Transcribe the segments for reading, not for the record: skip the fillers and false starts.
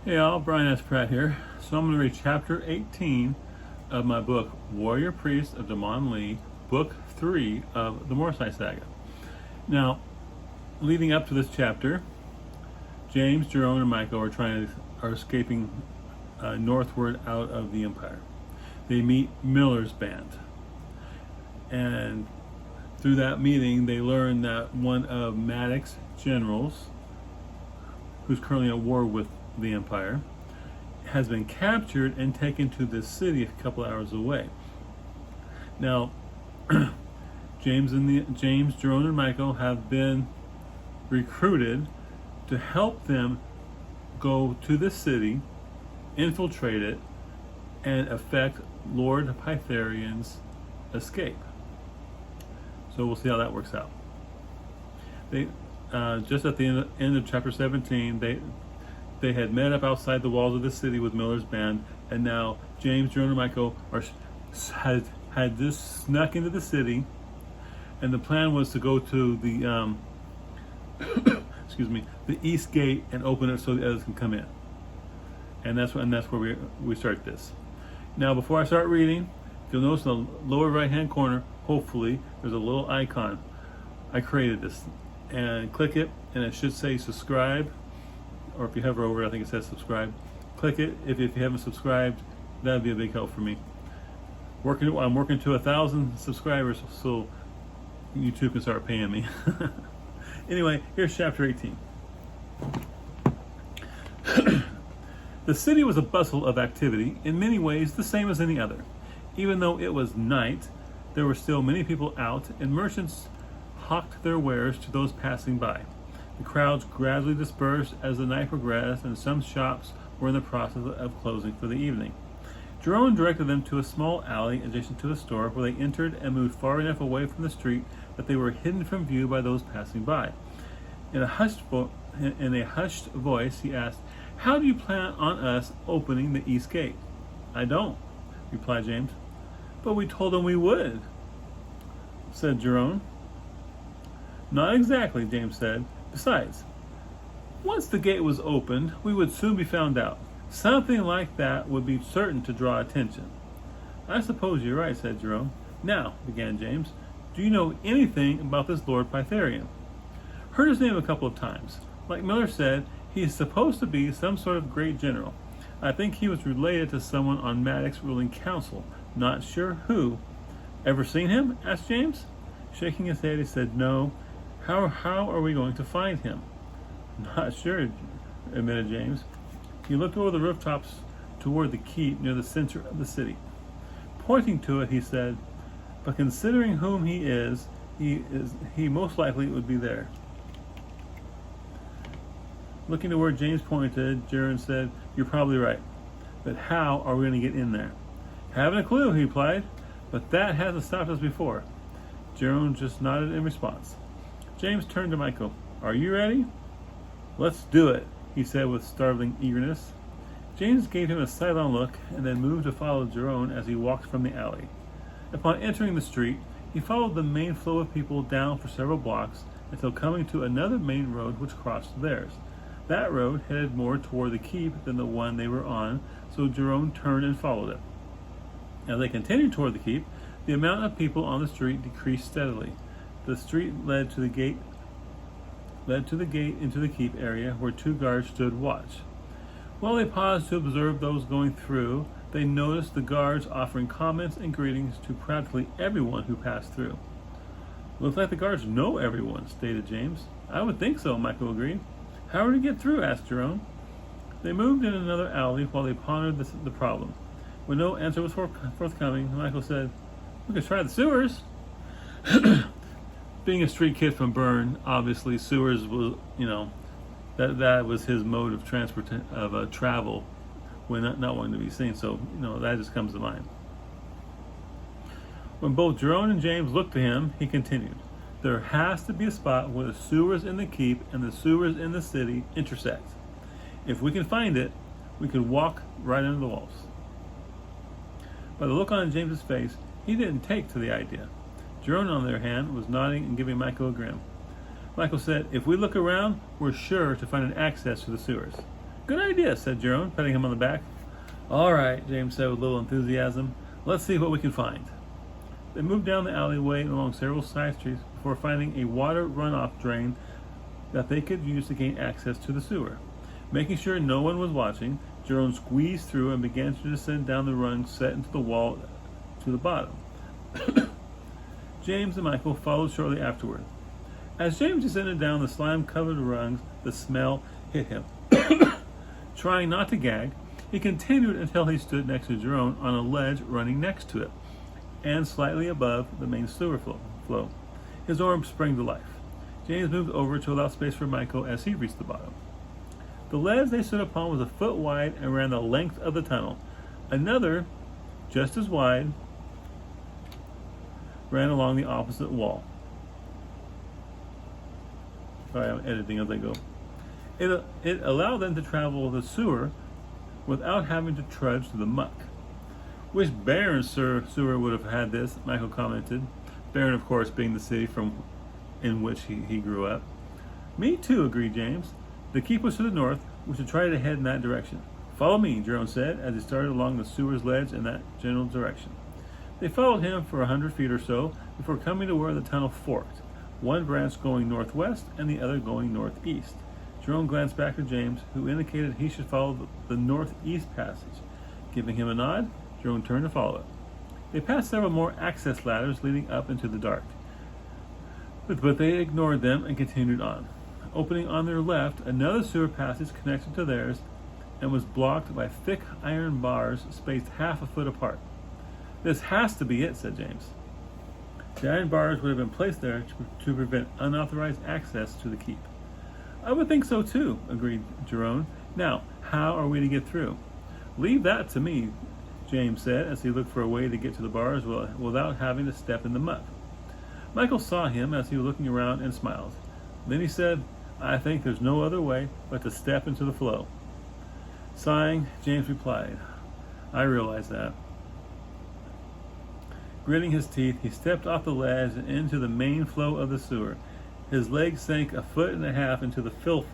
Hey all, Brian S. Pratt here. So I'm going to read chapter 18 of my book, Priest of Dmon-li, book 3 of the Morcyth Saga. Now, leading up to this chapter, James, Jiron, and Miko are escaping northward out of the Empire. They meet Miller's band. And through that meeting, they learn that one of Maddox's generals, who's currently at war with the Empire, has been captured and taken to this city a couple hours away. Now, James, Jiron, and Miko have been recruited to help them go to the city, infiltrate it, and affect Lord Pytherian's escape. So we'll see how that works out. They just at the end of chapter 17, they had met up outside the walls of the city with Miller's band, and now James, Jiron, and Miko had just snuck into the city, and the plan was to go to the the east gate and open it so the others can come in. And that's where we start this. Now, before I start reading, if you'll notice in the lower right-hand corner, hopefully, there's a little icon. I created this, and click it, and it should say subscribe. Or if you hover over it, I think it says subscribe. Click it. If you haven't subscribed, that'd be a big help for me. I'm working to 1,000 subscribers, so YouTube can start paying me. Anyway, here's chapter 18. The city was a bustle of activity, in many ways the same as any other. Even though it was night, there were still many people out, and merchants hawked their wares to those passing by. The crowds gradually dispersed as the night progressed, and some shops were in the process of closing for the evening. Jiron directed them to a small alley adjacent to the store, where they entered and moved far enough away from the street that they were hidden from view by those passing by. In a hushed voice, he asked, "How do you plan on us opening the east gate?" "I don't," replied James. "But we told them we would," said Jiron. "Not exactly," James said. "Besides, once the gate was opened, we would soon be found out. Something like that would be certain to draw attention." "I suppose you're right," said Jiron. "Now," began James, "do you know anything about this Lord Pytherian?" "Heard his name a couple of times. Like Miller said, he is supposed to be some sort of great general. I think he was related to someone on Maddox's ruling council. Not sure who." "Ever seen him?" asked James. Shaking his head, he said, "No. How are we going to find him?" "Not sure," admitted James. He looked over the rooftops toward the keep near the center of the city. Pointing to it, he said, "But considering whom he is, he most likely would be there." Looking to where James pointed, Jiron said, "You're probably right. But how are we going to get in there?" "Haven't a clue," he replied. "But that hasn't stopped us before." Jiron just nodded in response. James turned to Miko. "Are you ready?" "Let's do it," he said with startling eagerness. James gave him a sidelong look and then moved to follow Jiron as he walked from the alley. Upon entering the street, he followed the main flow of people down for several blocks until coming to another main road which crossed theirs. That road headed more toward the keep than the one they were on, so Jiron turned and followed it. As they continued toward the keep, the amount of people on the street decreased steadily. The street led to the gate into the keep area, where 2 guards stood watch. While they paused to observe those going through, they noticed the guards offering comments and greetings to practically everyone who passed through. "Looks like the guards know everyone," stated James. "I would think so," Michael agreed. "How are we to get through?" asked Jiron. They moved in another alley while they pondered the problem. When no answer was forthcoming, Michael said, "We could try the sewers." Being a street kid from Bern, obviously sewers was, that was his mode of travel when not wanting to be seen. So, that just comes to mind. When both Jiron and James looked to him, he continued, "There has to be a spot where the sewers in the keep and the sewers in the city intersect. If we can find it, we could walk right under the walls." By the look on James's face, he didn't take to the idea. Jiron, on the other hand, was nodding and giving Michael a grin. Michael said, "If we look around, we're sure to find an access to the sewers." Good idea, said Jiron, patting him on the back. All right, James said with little enthusiasm. Let's see what we can find. They moved down the alleyway and along several side streets before finding a water runoff drain that they could use to gain access to the sewer. Making sure no one was watching, Jiron squeezed through and began to descend down the rung set into the wall to the bottom. James and Michael followed shortly afterward. As James descended down the slime-covered rungs, the smell hit him. Trying not to gag, he continued until he stood next to Jiron on a ledge running next to it, and slightly above the main sewer flow. His arm sprang to life. James moved over to allow space for Michael as he reached the bottom. The ledge they stood upon was a foot wide and ran the length of the tunnel. Another, just as wide, ran along the opposite wall. Sorry, I'm editing as I go. It allowed them to travel the sewer without having to trudge through the muck. Wish Baron's sewer would have had this, Michael commented. Baron, of course, being the city in which he grew up. Me too, agreed James. The keep was to the north. We should try to head in that direction. Follow me, Jiron said, as he started along the sewer's ledge in that general direction. They followed him for 100 feet or so before coming to where the tunnel forked, one branch going northwest and the other going northeast. Jiron glanced back at James, who indicated he should follow the northeast passage. Giving him a nod, Jiron turned to follow it. They passed several more access ladders leading up into the dark, but they ignored them and continued on. Opening on their left, another sewer passage connected to theirs and was blocked by thick iron bars spaced half a foot apart. This has to be it, said James. The iron bars would have been placed there to prevent unauthorized access to the keep. I would think so too, agreed Jiron. Now, how are we to get through? Leave that to me, James said as he looked for a way to get to the bars without having to step in the muck. Michael saw him as he was looking around and smiled. Then he said, I think there's no other way but to step into the flow. Sighing, James replied, I realize that. Gritting his teeth, he stepped off the ledge and into the main flow of the sewer. His legs sank 1.5 feet into the filth,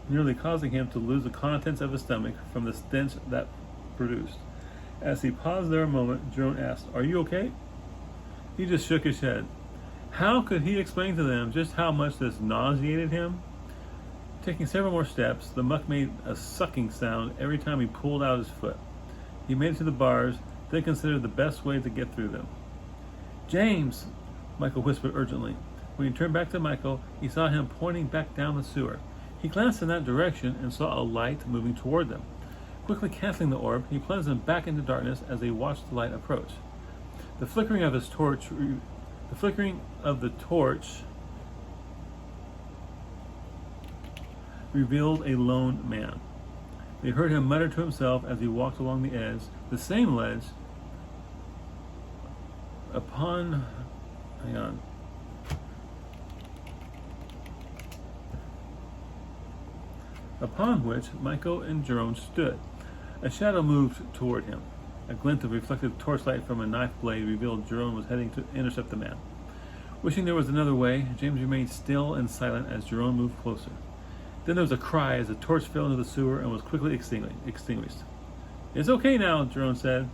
nearly causing him to lose the contents of his stomach from the stench that produced. As he paused there a moment, Jiron asked, Are you okay? He just shook his head. How could he explain to them just how much this nauseated him? Taking several more steps, the muck made a sucking sound every time he pulled out his foot. He made it to the bars, then considered the best way to get through them. James, Michael whispered urgently. When he turned back to Michael, he saw him pointing back down the sewer. He glanced in that direction and saw a light moving toward them. Quickly canceling the orb, he plunged them back into darkness as they watched the light approach. The flickering of the torch revealed a lone man. They heard him mutter to himself as he walked along the edge, the same ledge, upon which Michael and Jiron stood. A shadow moved toward him. A glint of reflected torchlight from a knife blade revealed Jiron was heading to intercept the man. Wishing there was another way, James remained still and silent as Jiron moved closer. Then there was a cry as the torch fell into the sewer and was quickly extinguished. It's okay now, Jiron said.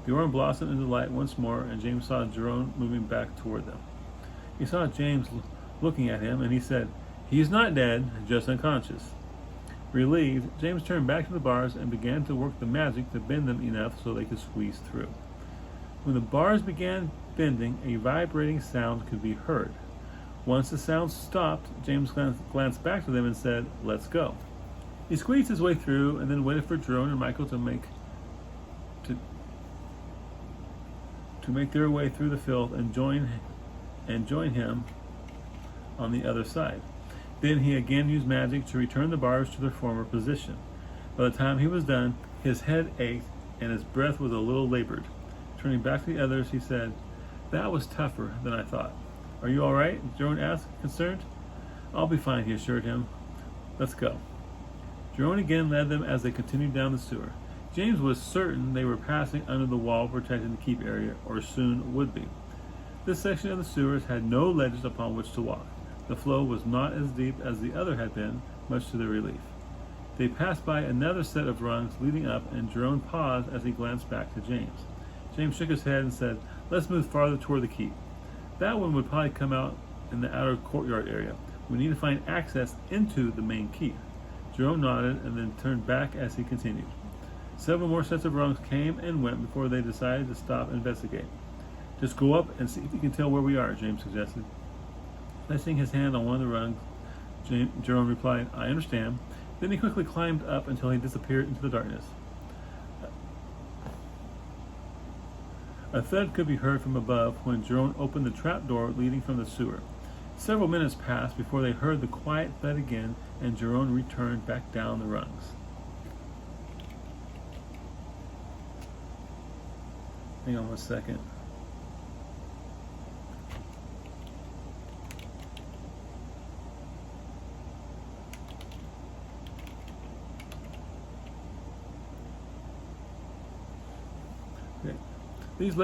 The orb blossomed into light once more, and James saw Jiron moving back toward them. He saw James looking at him, and he said, He's not dead, just unconscious. Relieved, James turned back to the bars and began to work the magic to bend them enough so they could squeeze through. When the bars began bending, a vibrating sound could be heard. Once the sound stopped, James glanced back to them and said, Let's go. He squeezed his way through and then waited for Jiron and Michael to make their way through the filth and join him on the other side. Then he again used magic to return the bars to their former position. By the time he was done, his head ached and his breath was a little labored. Turning back to the others, he said, That was tougher than I thought. Are you all right? Jiron asked, concerned. I'll be fine, he assured him. Let's go. Jiron again led them as they continued down the sewer. James was certain they were passing under the wall protecting the keep area, or soon would be. This section of the sewers had no ledges upon which to walk. The flow was not as deep as the other had been, much to their relief. They passed by another set of rungs leading up, and Jiron paused as he glanced back to James. James shook his head and said, "Let's move farther toward the keep. That one would probably come out in the outer courtyard area. We need to find access into the main keep." Jiron nodded and then turned back as he continued. Several more sets of rungs came and went before they decided to stop and investigate. "Just go up and see if you can tell where we are," James suggested. Placing his hand on one of the rungs, Jiron replied, "I understand." Then he quickly climbed up until he disappeared into the darkness. A thud could be heard from above when Jiron opened the trapdoor leading from the sewer. Several minutes passed before they heard the quiet thud again, and Jiron returned back down the rungs. Hang on one second. These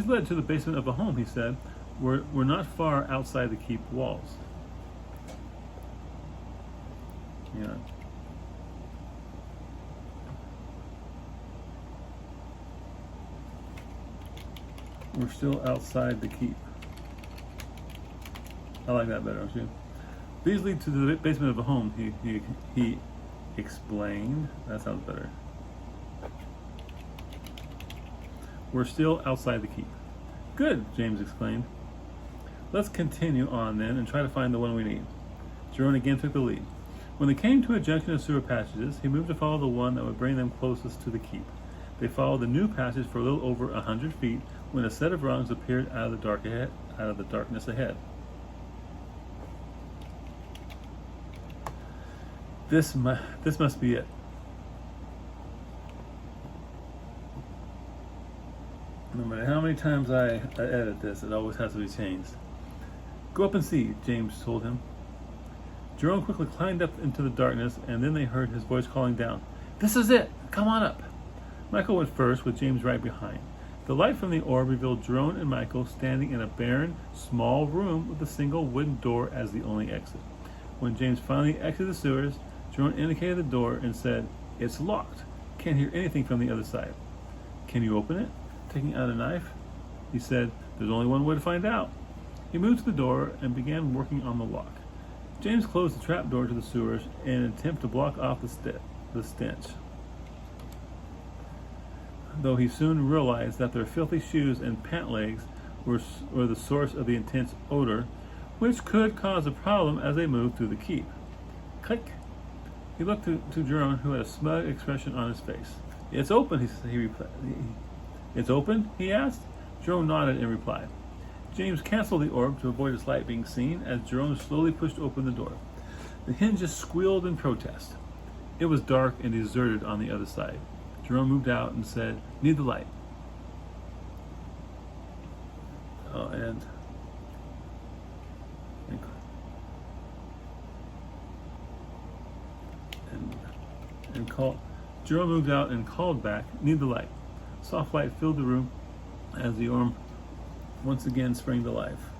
led to the basement of a home, he said. We're not far outside the keep walls. Yeah. We're still outside the keep. I like that better, don't you? These lead to the basement of a home, he explained. That sounds better. We're still outside the keep. Good, James exclaimed. Let's continue on then and try to find the one we need. Jiron again took the lead. When they came to a junction of sewer passages, he moved to follow the one that would bring them closest to the keep. They followed the new passage for a little over 100 feet when a set of rungs appeared out of the darkness ahead. This must be it. No matter how many times I edit this, it always has to be changed. Go up and see, James told him. Jiron quickly climbed up into the darkness, and then they heard his voice calling down, "This is it! Come on up!" Michael went first, with James right behind. The light from the orb revealed Jiron and Michael standing in a barren, small room with a single wooden door as the only exit. When James finally exited the sewers, Jiron indicated the door and said, "It's locked. Can't hear anything from the other side." "Can you open it?" Taking out a knife, he said, "There's only one way to find out." He moved to the door and began working on the lock. James closed the trapdoor to the sewers in an attempt to block off the stench, though he soon realized that their filthy shoes and pant legs were the source of the intense odor, which could cause a problem as they moved through the keep. Click. He looked to Jiron, who had a smug expression on his face. "It's open," he replied. "It's open?" he asked. Jiron nodded in reply. James canceled the orb to avoid its light being seen as Jiron slowly pushed open the door. The hinges squealed in protest. It was dark and deserted on the other side. Jiron moved out and said, "Need the light." Oh, and called. Jiron moved out and called back, "Need the light." Soft light filled the room as the orb once again sprang to life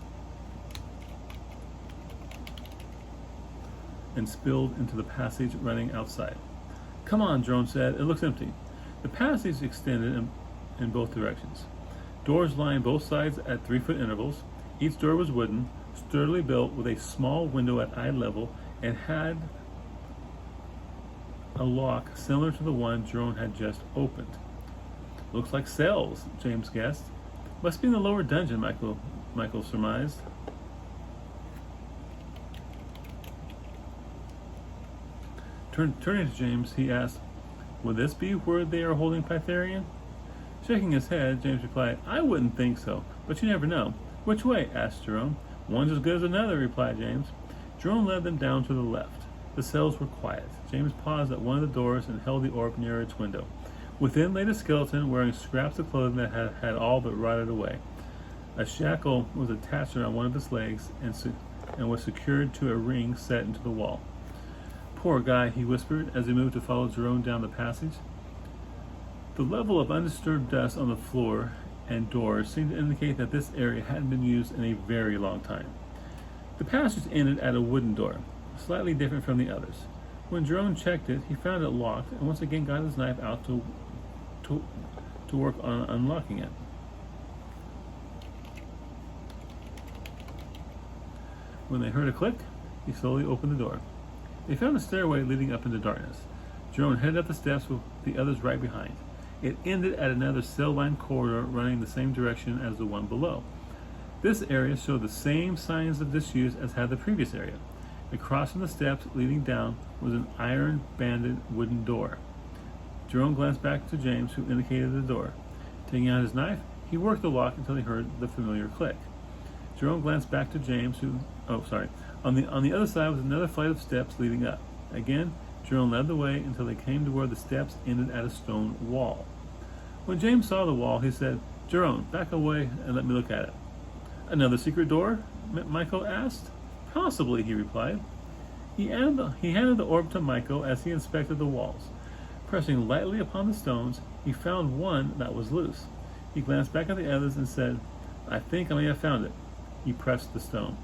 and spilled into the passage running outside. "Come on," Jiron said. "It looks empty." The passage extended in both directions. Doors lined both sides at 3-foot intervals. Each door was wooden, sturdily built with a small window at eye level, and had a lock similar to the one Jiron had just opened. "Looks like cells," James guessed. "Must be in the lower dungeon," Michael surmised. Turning to James, he asked, "Would this be where they are holding Pytherian?" Shaking his head, James replied, "I wouldn't think so, but you never know." "Which way?" asked Jiron. "One's as good as another," replied James. Jiron led them down to the left. The cells were quiet. James paused at one of the doors and held the orb near its window. Within lay a skeleton wearing scraps of clothing that had all but rotted away. A shackle was attached around one of his legs and was secured to a ring set into the wall. "Poor guy," he whispered as he moved to follow Jiron down the passage. The level of undisturbed dust on the floor and doors seemed to indicate that this area hadn't been used in a very long time. The passage ended at a wooden door, slightly different from the others. When Jiron checked it, he found it locked and once again got his knife out to work on unlocking it. When they heard a click, he slowly opened the door. They found a stairway leading up into darkness. Jiron headed up the steps with the others right behind. It ended at another cell-lined corridor running the same direction as the one below. This area showed the same signs of disuse as had the previous area. Across from the steps leading down was an iron-banded wooden door. Jiron glanced back to James, who indicated the door. Taking out his knife, he worked the lock until he heard the familiar click. Jiron glanced back to James, who... On the other side was another flight of steps leading up. Again, Jiron led the way until they came to where the steps ended at a stone wall. When James saw the wall, he said, "Jiron, back away and let me look at it." "Another secret door?" Miko asked. "Possibly," he replied. He handed the orb to Miko as he inspected the walls. Pressing lightly upon the stones, he found one that was loose. He glanced back at the others and said, "I think I may have found it." He pressed the stone.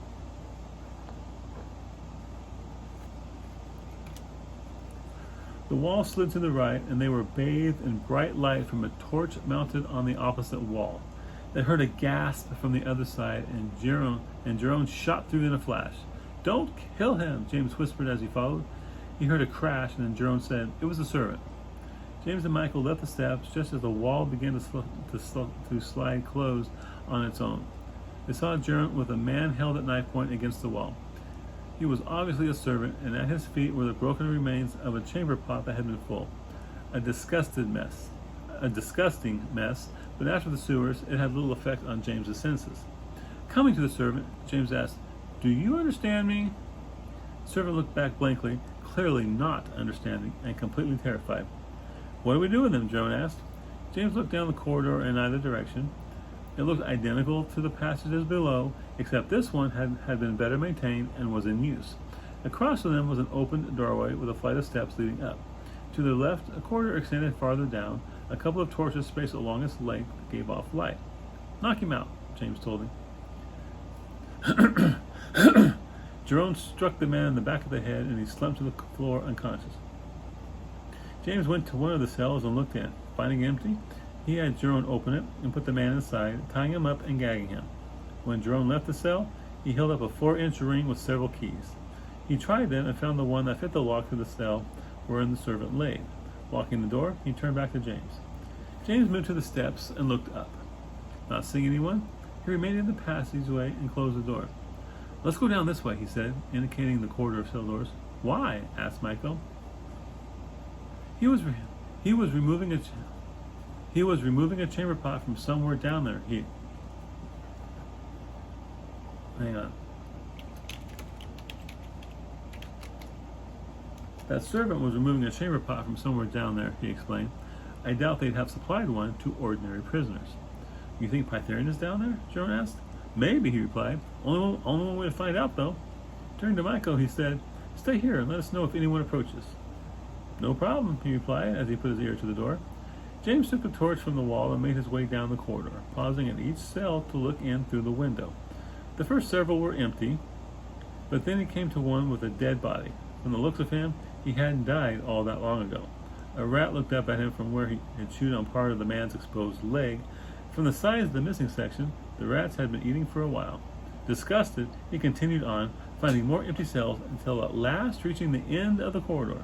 The wall slid to the right, and they were bathed in bright light from a torch mounted on the opposite wall. They heard a gasp from the other side, and Jiron shot through in a flash. "Don't kill him," James whispered as he followed. He heard a crash, and then Jiron said, "It was a servant." James and Michael left the steps just as the wall began to slide closed on its own. They saw Jiron with a man held at knife point against the wall. He was obviously a servant, and at his feet were the broken remains of a chamber pot that had been full. A disgusting mess, but after the sewers, it had little effect on James's senses. Coming to the servant, James asked, "Do you understand me?" The servant looked back blankly, clearly not understanding, and completely terrified. "What do we do with him?" Jiron asked. James looked down the corridor in either direction. It looked identical to the passages below, except this one had been better maintained and was in use. Across from them was an open doorway with a flight of steps leading up. To the left, a corridor extended farther down. A couple of torches spaced along its length gave off light. "Knock him out," James told him. Jiron struck the man in the back of the head, and he slumped to the floor unconscious. James went to one of the cells and looked in. Finding it empty, he had Jiron open it and put the man inside, tying him up and gagging him. When Jiron left the cell, he held up a 4-inch ring with several keys. He tried them and found the one that fit the lock to the cell wherein the servant lay. Locking the door, he turned back to James. James moved to the steps and looked up. Not seeing anyone, he remained in the passageway and closed the door. "Let's go down this way," he said, indicating the corridor of cell doors. "Why?" asked Miko. He was removing a chamber pot from somewhere down there. Hang on. That servant was removing a chamber pot from somewhere down there, he explained. "I doubt they'd have supplied one to ordinary prisoners." "You think Pytherian is down there?" Jiron asked. "Maybe," he replied. Only one way to find out, though." Turning to Miko, he said, "Stay here and let us know if anyone approaches." "No problem," he replied as he put his ear to the door. James took the torch from the wall and made his way down the corridor, pausing at each cell to look in through the window. The first several were empty, but then he came to one with a dead body. From the looks of him, he hadn't died all that long ago. A rat looked up at him from where he had chewed on part of the man's exposed leg. From the size of the missing section, the rats had been eating for a while. Disgusted, he continued on, finding more empty cells until at last reaching the end of the corridor.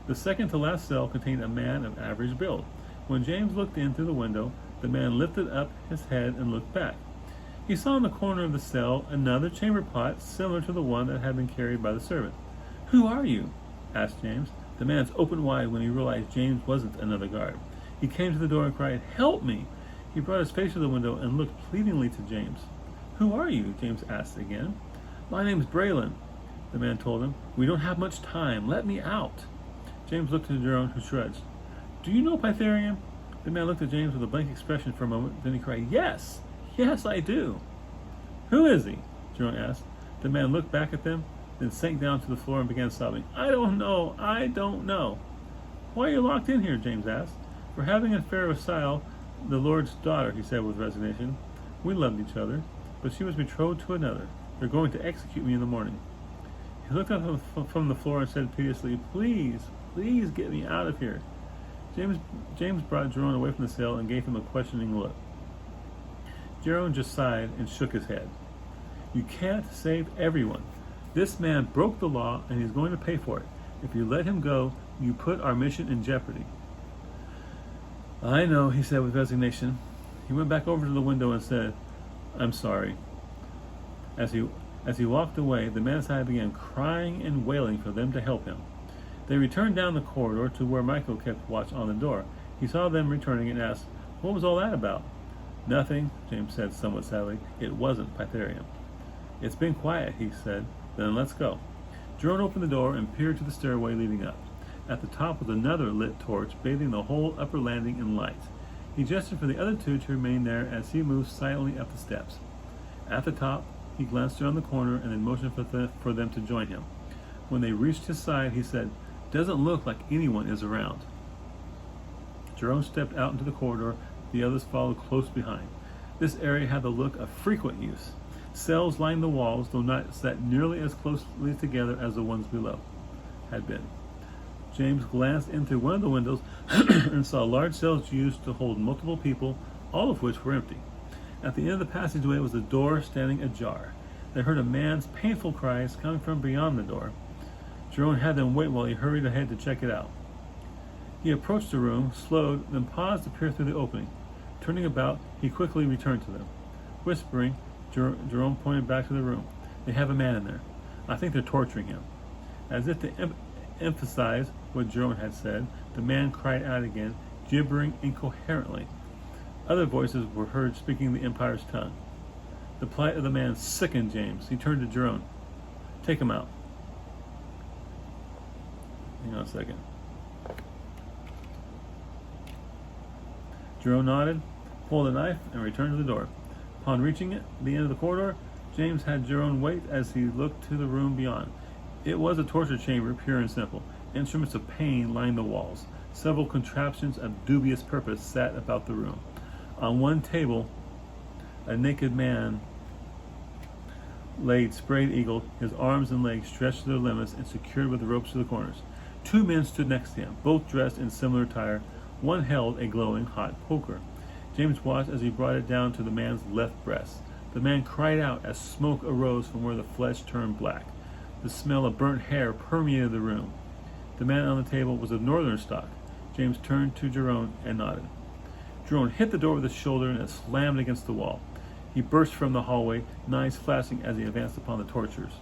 The second to last cell contained a man of average build. When James looked in through the window, the man lifted up his head and looked back. He saw in the corner of the cell another chamber pot similar to the one that had been carried by the servant. "Who are you?" asked James. The man's opened wide when he realized James wasn't another guard. He came to the door and cried, "Help me!" He brought his face to the window and looked pleadingly to James. "Who are you?" James asked again. "My name's Braylon," the man told him. "We don't have much time. Let me out." James looked at Jiron, who shrugged. "Do you know Pytherian?" The man looked at James with a blank expression for a moment, then he cried, "Yes! Yes, I do!" "Who is he?" Jiron asked. The man looked back at them, then sank down to the floor and began sobbing. "I don't know! I don't know!" "Why are you locked in here?" James asked. "For having an affair with Sile, the Lord's daughter," he said with resignation. "We loved each other, but she was betrothed to another. They're going to execute me in the morning." He looked up from the floor and said piteously, "Please, please get me out of here." James brought Jiron away from the sail and gave him a questioning look. Jiron just sighed and shook his head. "You can't save everyone. This man broke the law and he's going to pay for it. If you let him go, you put our mission in jeopardy." "I know," he said with resignation. He went back over to the window and said, "I'm sorry." As he walked away, the man inside began crying and wailing for them to help him. They returned down the corridor to where Miko kept watch on the door. He saw them returning and asked, "What was all that about?" "Nothing," James said somewhat sadly. "It wasn't Pytherian." "It's been quiet," he said. "Then let's go." Jiron opened the door and peered to the stairway leading up. At the top was another lit torch, bathing the whole upper landing in light. He gestured for the other two to remain there as he moved silently up the steps. At the top, he glanced around the corner and then motioned for them to join him. When they reached his side, he said, "Doesn't look like anyone is around." Jiron stepped out into the corridor. The others followed close behind. This area had the look of frequent use. Cells lined the walls, though not set nearly as closely together as the ones below had been. James glanced into one of the windows and saw large cells used to hold multiple people, all of which were empty. At the end of the passageway was a door standing ajar. They heard a man's painful cries coming from beyond the door. Jiron had them wait while he hurried ahead to check it out. He approached the room, slowed, then paused to peer through the opening. Turning about, he quickly returned to them. Whispering, Jiron pointed back to the room. "They have a man in there. I think they're torturing him." As if to emphasize what Jiron had said, the man cried out again, gibbering incoherently. Other voices were heard speaking the Empire's tongue. The plight of the man sickened James. He turned to Jiron. "Take him out." Hang on a second. Jiron nodded, pulled a knife, and returned to the door. Upon reaching the end of the corridor, James had Jiron wait as he looked to the room beyond. It was a torture chamber, pure and simple. Instruments of pain lined the walls. Several contraptions of dubious purpose sat about the room. On one table, a naked man laid sprayed eagle, his arms and legs stretched to their limits and secured with ropes to the corners. Two men stood next to him, both dressed in similar attire. One held a glowing hot poker. James watched as he brought it down to the man's left breast. The man cried out as smoke arose from where the flesh turned black. The smell of burnt hair permeated the room. The man on the table was of northern stock. James turned to Jiron and nodded. Jiron hit the door with his shoulder and it slammed against the wall. He burst from the hallway, knives flashing as he advanced upon the torturers.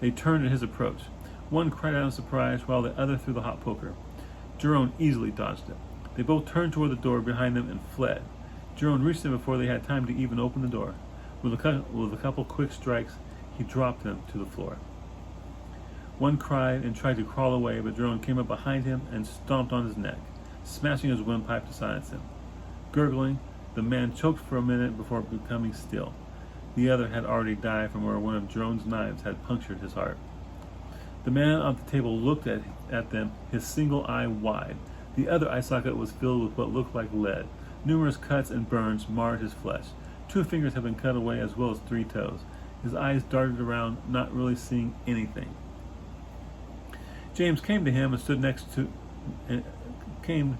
They turned at his approach. One cried out in surprise while the other threw the hot poker. Jiron easily dodged it. They both turned toward the door behind them and fled. Jiron reached them before they had time to even open the door. With a couple quick strikes, he dropped them to the floor. One cried and tried to crawl away, but Jiron came up behind him and stomped on his neck, smashing his windpipe to silence him. Gurgling, the man choked for a minute before becoming still. The other had already died from where one of Jiron's knives had punctured his heart. The man on the table looked at them, his single eye wide. The other eye socket was filled with what looked like lead. Numerous cuts and burns marred his flesh. 2 fingers had been cut away as well as 3 toes. His eyes darted around, not really seeing anything. James came to him and stood next to James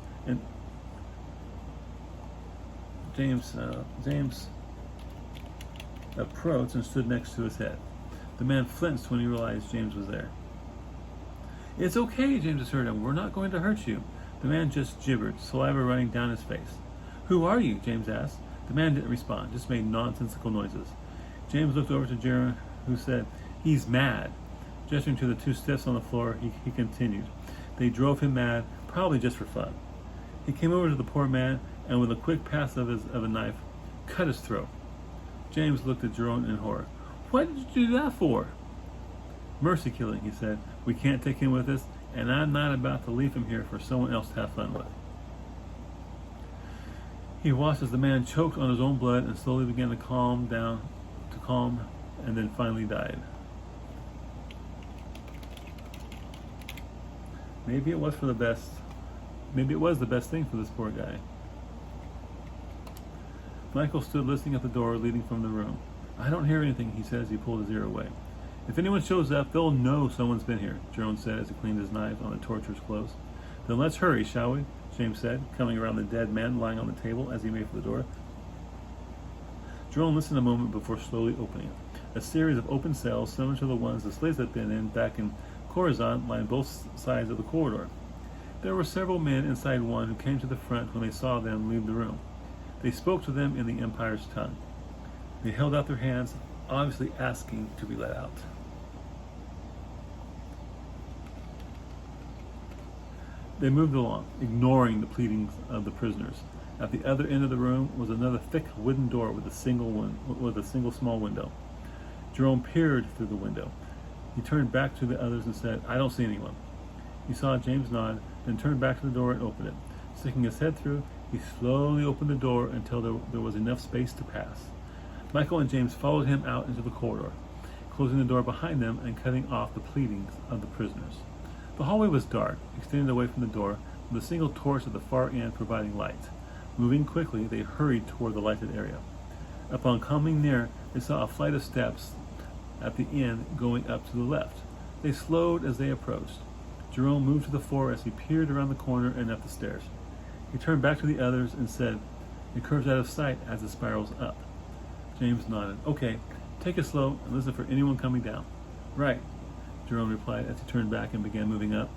approached and stood next to his head. The man flinched when he realized James was there. "It's okay," James assured him. "We're not going to hurt you." The man just gibbered, saliva running down his face. "Who are you?" James asked. The man didn't respond, just made nonsensical noises. James looked over to Jiron, who said, "He's mad." Gesturing to the 2 stiffs on the floor, he continued. "They drove him mad, probably just for fun." He came over to the poor man and with a quick pass of a knife, cut his throat. James looked at Jiron in horror. "What did you do that for?" "Mercy killing," he said. "We can't take him with us, and I'm not about to leave him here for someone else to have fun with." He watched as the man choked on his own blood and slowly began to calm, and then finally died. Maybe it was the best thing for this poor guy. Michael stood listening at the door leading from the room. "I don't hear anything," he said as he pulled his ear away. If anyone shows up, they'll know someone's been here, Jiron said as he cleaned his knives on the torturer's clothes. Then let's hurry, shall we? James said, coming around the dead man lying on the table as he made for the door. Jiron listened a moment before slowly opening it. A series of open cells similar to the ones the slaves had been in back in Khorasan lined both sides of the corridor. There were several men inside one who came to the front when they saw them leave the room. They spoke to them in the Empire's tongue. They held out their hands, obviously asking to be let out. They moved along, ignoring the pleadings of the prisoners. At the other end of the room was another thick wooden door with a single small window. Jiron peered through the window. He turned back to the others and said, "I don't see anyone." He saw James nod, then turned back to the door and opened it. Sticking his head through, he slowly opened the door until there was enough space to pass. Michael and James followed him out into the corridor, closing the door behind them and cutting off the pleadings of the prisoners. The hallway was dark, extended away from the door, with a single torch at the far end providing light. Moving quickly, they hurried toward the lighted area. Upon coming near, they saw a flight of steps at the end going up to the left. They slowed as they approached. Jiron moved to the fore as he peered around the corner and up the stairs. He turned back to the others and said, "It curves out of sight as it spirals up." James nodded. "Okay, take it slow and listen for anyone coming down." "Right," Jiron replied as he turned back and began moving up.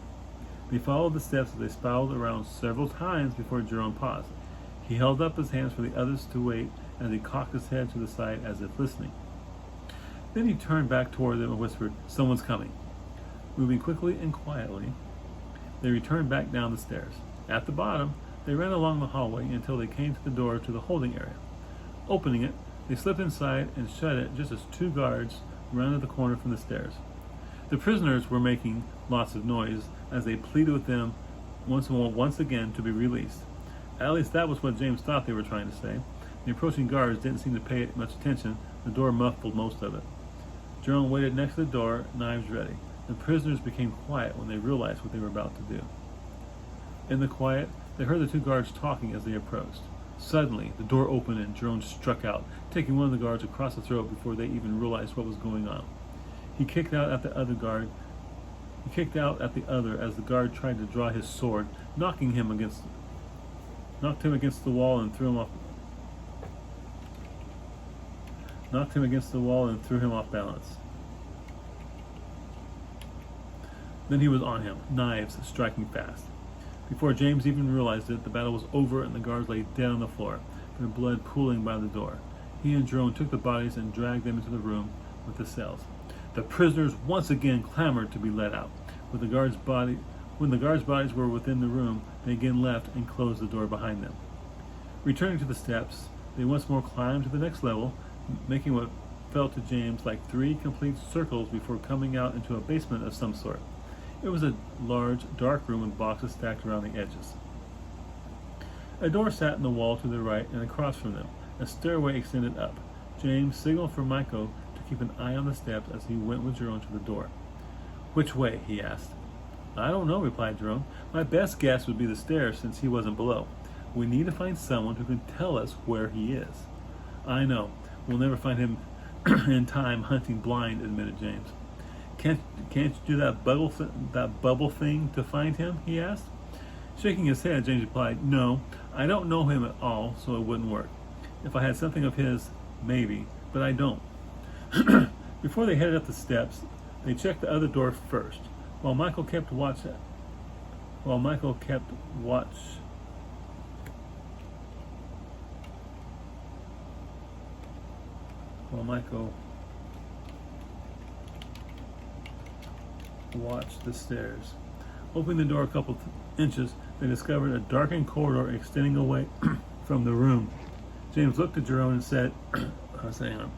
They followed the steps as they spiraled around several times before Jiron paused. He held up his hands for the others to wait as he cocked his head to the side as if listening. Then he turned back toward them and whispered, "Someone's coming." Moving quickly and quietly, they returned back down the stairs. At the bottom, they ran along the hallway until they came to the door to the holding area. Opening it, they slipped inside and shut it just as two guards rounded the corner from the stairs. The prisoners were making lots of noise as they pleaded with them once again to be released. At least that was what James thought they were trying to say. The approaching guards didn't seem to pay much attention. The door muffled most of it. Jiron waited next to the door, knives ready. The prisoners became quiet when they realized what they were about to do. In the quiet, they heard the two guards talking as they approached. Suddenly, the door opened and Jiron struck out, taking one of the guards across the throat before they even realized what was going on. He kicked out at the other as the guard tried to draw his sword, knocked him against the wall and threw him off balance. Then he was on him, knives striking fast. Before James even realized it, the battle was over and the guards lay dead on the floor, their blood pooling by the door. He and Jiron took the bodies and dragged them into the room with the cells. The prisoners once again clamored to be let out. When the guards' bodies were within the room, they again left and closed the door behind them. Returning to the steps, they once more climbed to the next level, making what felt to James like 3 complete circles before coming out into a basement of some sort. It was a large, dark room with boxes stacked around the edges. A door sat in the wall to the right and across from them. A stairway extended up. James signaled for Miko to keep an eye on the steps as he went with Jiron to the door. "Which way?" he asked. "I don't know," replied Jiron. "My best guess would be the stairs since he wasn't below. We need to find someone who can tell us where he is." "I know. We'll never find him in time hunting blind," admitted James. Can't you do that bubble thing to find him?" he asked. Shaking his head, James replied, "No, I don't know him at all, so it wouldn't work. If I had something of his, maybe, but I don't." Before they headed up the steps, they checked the other door first. While Michael kept watch watched the stairs. Opening the door a couple inches, they discovered a darkened corridor extending away from the room. James looked at Jiron and said, hang on.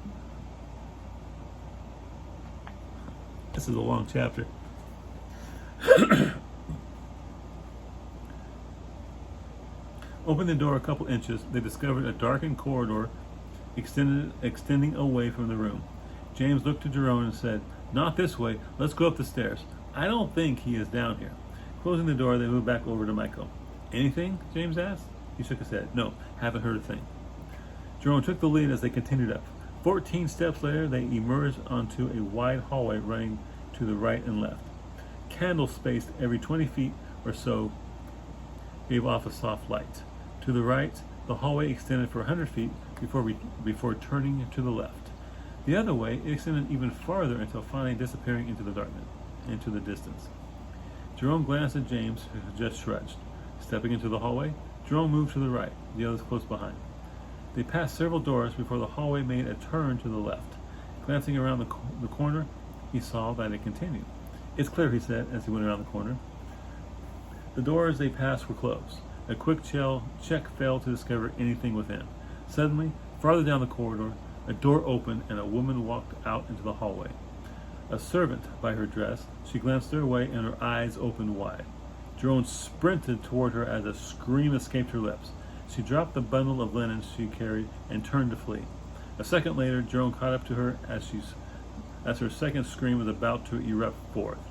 This is a long chapter. Opening the door a couple inches, they discovered a darkened corridor extending away from the room. James looked to Jiron and said, "Not this way. Let's go up the stairs. I don't think he is down here." Closing the door, they moved back over to Michael. "Anything?" James asked. He shook his head. "No, haven't heard a thing." Jiron took the lead as they continued up. 14 steps later, they emerged onto a wide hallway running to the right and left. Candles spaced every 20 feet or so gave off a soft light. To the right, the hallway extended for 100 feet before turning to the left. The other way, it extended even farther until finally disappearing into the darkness, into the distance. Jerome glanced at James, who had just shrugged. Stepping into the hallway, Jerome moved to the right, the others close behind. They passed several doors before the hallway made a turn to the left. Glancing around the corner, he saw that it continued. "It's clear," he said as he went around the corner. The doors they passed were closed. A quick check failed to discover anything within. Suddenly, farther down the corridor, a door opened and a woman walked out into the hallway. A servant, by her dress, she glanced their way and her eyes opened wide. Jerome sprinted toward her as a scream escaped her lips. She dropped the bundle of linen she carried and turned to flee. A second later, Jerome caught up to her as her second scream was about to erupt forth.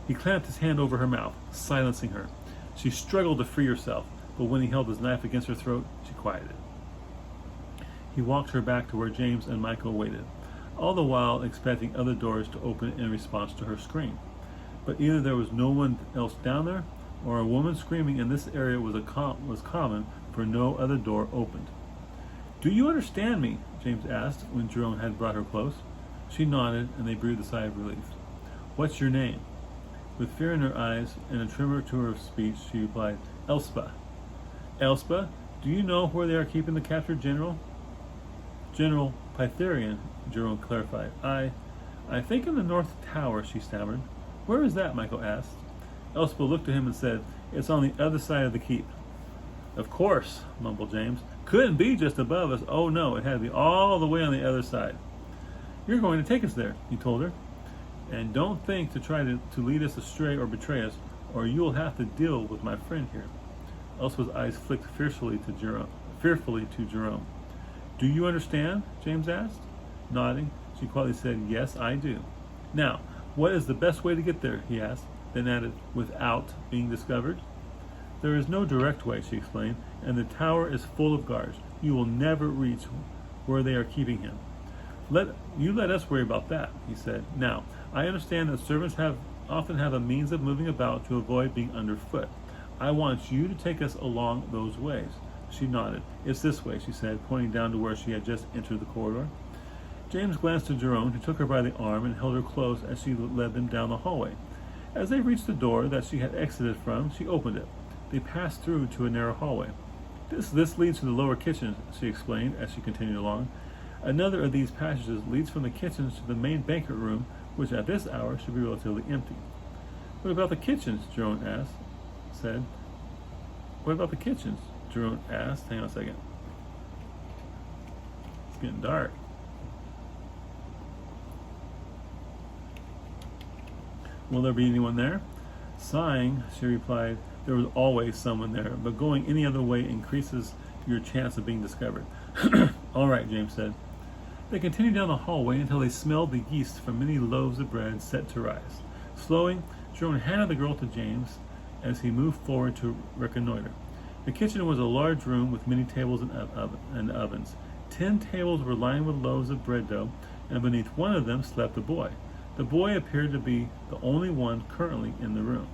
He clamped his hand over her mouth, silencing her. She struggled to free herself, but when he held his knife against her throat, she quieted. He walked her back to where James and Michael waited, all the while expecting other doors to open in response to her scream. But either there was no one else down there, or a woman screaming in this area was common, for no other door opened. "Do you understand me?" James asked when Jerome had brought her close. She nodded, and they breathed a sigh of relief. "What's your name?" With fear in her eyes and a tremor to her speech, she replied, "Elspeth." "Elspeth, do you know where they are keeping the captured general?" "General Pytherian," Jerome clarified. I think in the North Tower," she stammered. "Where is that?" Michael asked. Elspeth looked at him and said, "It's on the other side of the keep." "Of course," mumbled James. "Couldn't be just above us. Oh no, it had to be all the way on the other side." "You're going to take us there," he told her. "And don't think to try to lead us astray or betray us, or you'll have to deal with my friend here." Elspeth's eyes flicked fearfully to Jerome. "Do you understand?" James asked. Nodding, she quietly said, "Yes, I do." "Now, what is the best way to get there?" he asked, then added, "without being discovered?" "There is no direct way," she explained, "and the tower is full of guards. You will never reach where they are keeping him." Let us worry about that," he said. "Now, I understand that servants often have a means of moving about to avoid being underfoot. I want you to take us along those ways." She nodded. "It's this way," she said, pointing down to where she had just entered the corridor. James glanced at Jerome, who took her by the arm and held her close as she led them down the hallway. As they reached the door that she had exited from, she opened it. They passed through to a narrow hallway. This leads to the lower kitchen," she explained as she continued along. "Another of these passages leads from the kitchens to the main banquet room, which at this hour should be relatively empty." "What about the kitchens?" Jerome said. "What about the kitchens?" Jerome asked. Hang on a second. It's getting dark. "Will there be anyone there?" Sighing, she replied, "There was always someone there, but going any other way increases your chance of being discovered." "All right," James said. They continued down the hallway until they smelled the yeast from many loaves of bread set to rise. Slowing, Jerome handed the girl to James as he moved forward to reconnoiter. The kitchen was a large room with many tables and ovens. 10 tables were lined with loaves of bread dough, and beneath one of them slept a boy. The boy appeared to be the only one currently in the room.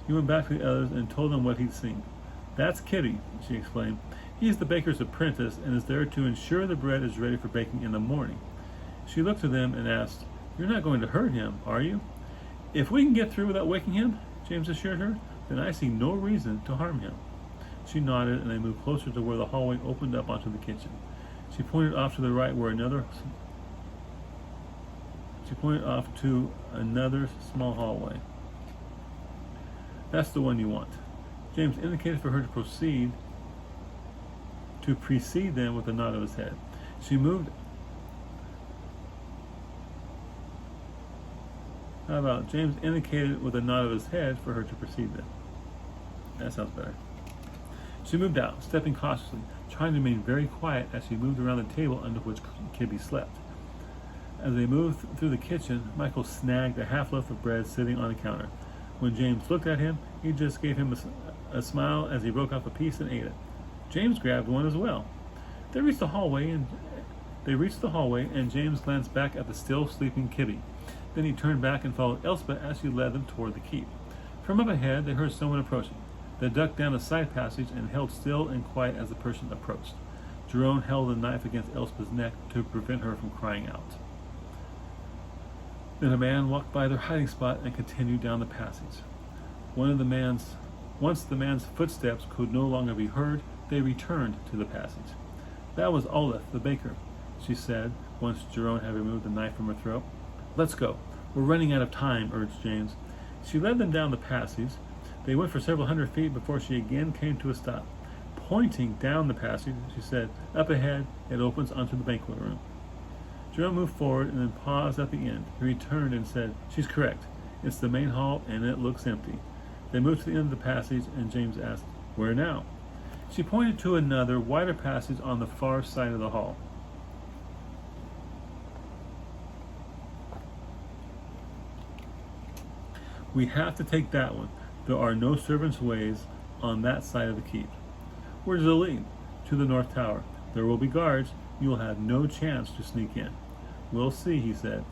He went back to the others and told them what he'd seen. "That's Kitty," she explained. "He's the baker's apprentice and is there to ensure the bread is ready for baking in the morning." She looked to them and asked, "You're not going to hurt him, are you?" "If we can get through without waking him," James assured her, "then I see no reason to harm him." She nodded, and they moved closer to where the hallway opened up onto the kitchen. She pointed off to the right where another small hallway. "That's the one you want." James indicated for her to precede them with a nod of his head. She moved. How about James indicated with a nod of his head for her to precede them? That sounds better. She moved out, stepping cautiously, trying to remain very quiet as she moved around the table under which Kitty slept. As they moved through the kitchen, Michael snagged a half loaf of bread sitting on the counter. When James looked at him, he just gave him a smile as he broke off a piece and ate it. James grabbed one as well. They reached the hallway They reached the hallway, and James glanced back at the still sleeping Kibby. Then he turned back and followed Elspeth as she led them toward the keep. From up ahead, they heard someone approaching. They ducked down a side passage and held still and quiet as the person approached. Jiron held a knife against Elspeth's neck to prevent her from crying out. Then a man walked by their hiding spot and continued down the passage. Once the man's footsteps could no longer be heard, they returned to the passage. "That was Olaf, the baker," she said, once Jiron had removed the knife from her throat. "Let's go. We're running out of time," urged James. She led them down the passage. They went for several hundred feet before she again came to a stop. Pointing down the passage, she said, "Up ahead, it opens onto the banquet room." Jiron moved forward and then paused at the end. He returned and said, "She's correct. It's the main hall and it looks empty." They moved to the end of the passage and James asked, "Where now?" She pointed to another, wider passage on the far side of the hall. "We have to take that one. There are no servants' ways on that side of the keep." "Where does it lead?" "To the north tower. There will be guards. You will have no chance to sneak in." "We'll see," he said.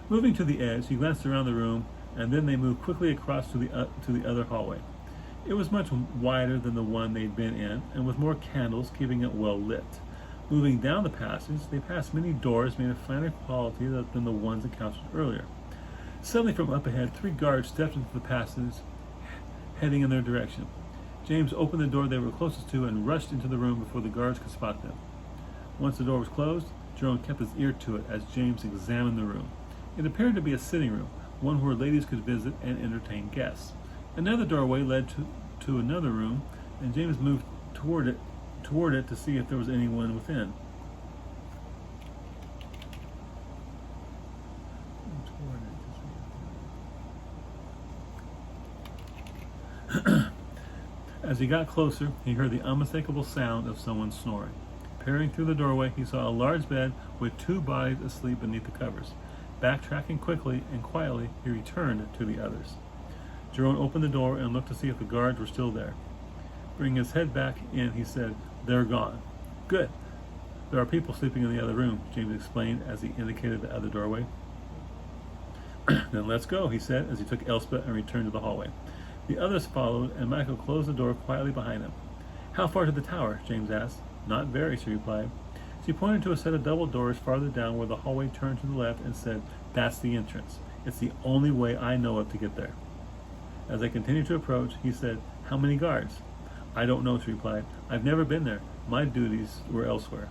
Moving to the edge, he glanced around the room, and then they moved quickly across to the other hallway. It was much wider than the one they'd been in, and with more candles keeping it well lit. Moving down the passage, they passed many doors made of finer quality than the ones encountered earlier. Suddenly, from up ahead, 3 guards stepped into the passage, heading in their direction. James opened the door they were closest to and rushed into the room before the guards could spot them. Once the door was closed, Jiron kept his ear to it as James examined the room. It appeared to be a sitting room, one where ladies could visit and entertain guests. Another doorway led to another room, and James moved toward it to see if there was anyone within. As he got closer, he heard the unmistakable sound of someone snoring. Peering through the doorway, he saw a large bed with 2 bodies asleep beneath the covers. Backtracking quickly and quietly, he returned to the others. Jiron opened the door and looked to see if the guards were still there. Bringing his head back in, he said, "They're gone." "Good. There are people sleeping in the other room," James explained as he indicated the other doorway. "Then let's go," he said as he took Elspeth and returned to the hallway. The others followed, and Michael closed the door quietly behind him. "How far to the tower?" James asked. "Not very," she replied. She pointed to a set of double doors farther down where the hallway turned to the left and said, "That's the entrance. It's the only way I know of to get there." As they continued to approach, he said, "How many guards?" "I don't know," she replied. "I've never been there. My duties were elsewhere."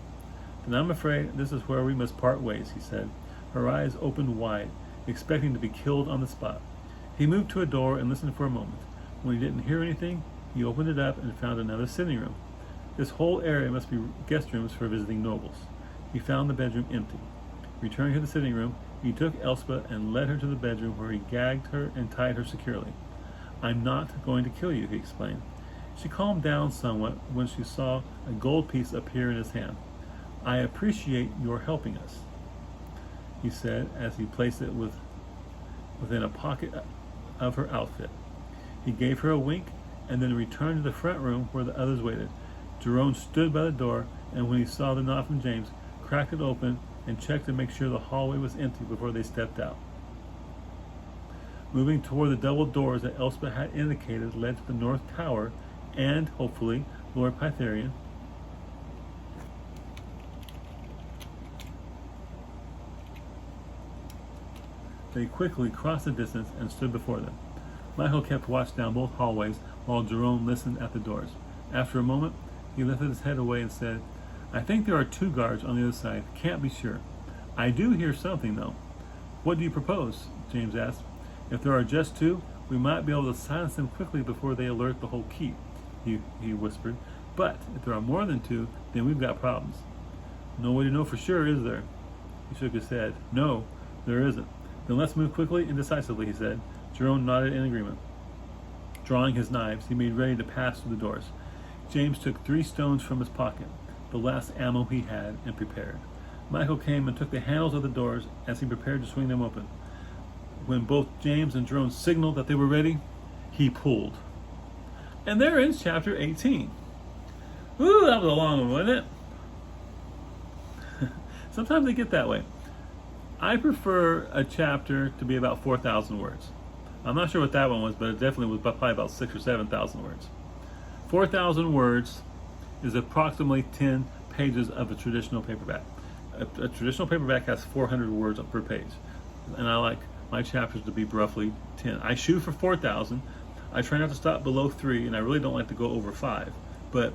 "Then I'm afraid this is where we must part ways," he said. Her eyes opened wide, expecting to be killed on the spot. He moved to a door and listened for a moment. When he didn't hear anything, he opened it up and found another sitting room. This whole area must be guest rooms for visiting nobles. He found the bedroom empty. Returning to the sitting room, he took Elspeth and led her to the bedroom where he gagged her and tied her securely. "I'm not going to kill you," he explained. She calmed down somewhat when she saw a gold piece appear in his hand. "I appreciate your helping us," he said as he placed it within a pocket of her outfit. He gave her a wink and then returned to the front room where the others waited. Jiron stood by the door, and when he saw the nod from James, cracked it open and checked to make sure the hallway was empty before they stepped out. Moving toward the double doors that Elspeth had indicated led to the north tower and, hopefully, Lord Pytherian. They quickly crossed the distance and stood before them. Michael kept watch down both hallways while Jiron listened at the doors. After a moment, he lifted his head away and said, "I think there are 2 guards on the other side. Can't be sure. I do hear something, though." "What do you propose?" James asked. "If there are just 2, we might be able to silence them quickly before they alert the whole keep," he whispered. "But if there are more than 2, then we've got problems." "No way to know for sure, is there?" He shook his head. "No, there isn't." "Then let's move quickly and decisively," he said. Jiron nodded in agreement. Drawing his knives, he made ready to pass through the doors. James took 3 stones from his pocket, the last ammo he had, and prepared. Michael came and took the handles of the doors as he prepared to swing them open. When both James and Jiron signaled that they were ready, he pulled. And there ends chapter 18. Ooh, that was a long one, wasn't it? Sometimes they get that way. I prefer a chapter to be about 4,000 words. I'm not sure what that one was, but it definitely was probably about 6,000 or 7,000 words. 4,000 words is approximately 10 pages of a traditional paperback. A traditional paperback has 400 words per page, and I like my chapters to be roughly 10. I shoot for 4,000. I try not to stop below 3, and I really don't like to go over 5. But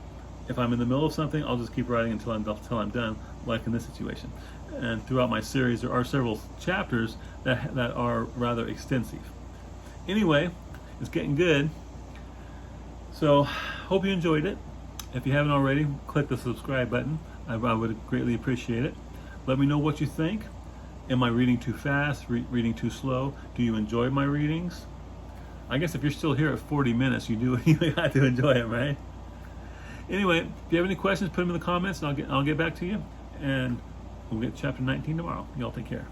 if I'm in the middle of something, I'll just keep writing until I'm done, like in this situation. And throughout my series, there are several chapters that are rather extensive. Anyway, it's getting good. So, hope you enjoyed it. If you haven't already, click the subscribe button. I would greatly appreciate it. Let me know what you think. Am I reading too fast? Reading too slow? Do you enjoy my readings? I guess if you're still here at 40 minutes, you have to enjoy it, right? Anyway, if you have any questions, put them in the comments, and I'll get back to you. And we'll get chapter 19 tomorrow. Y'all take care.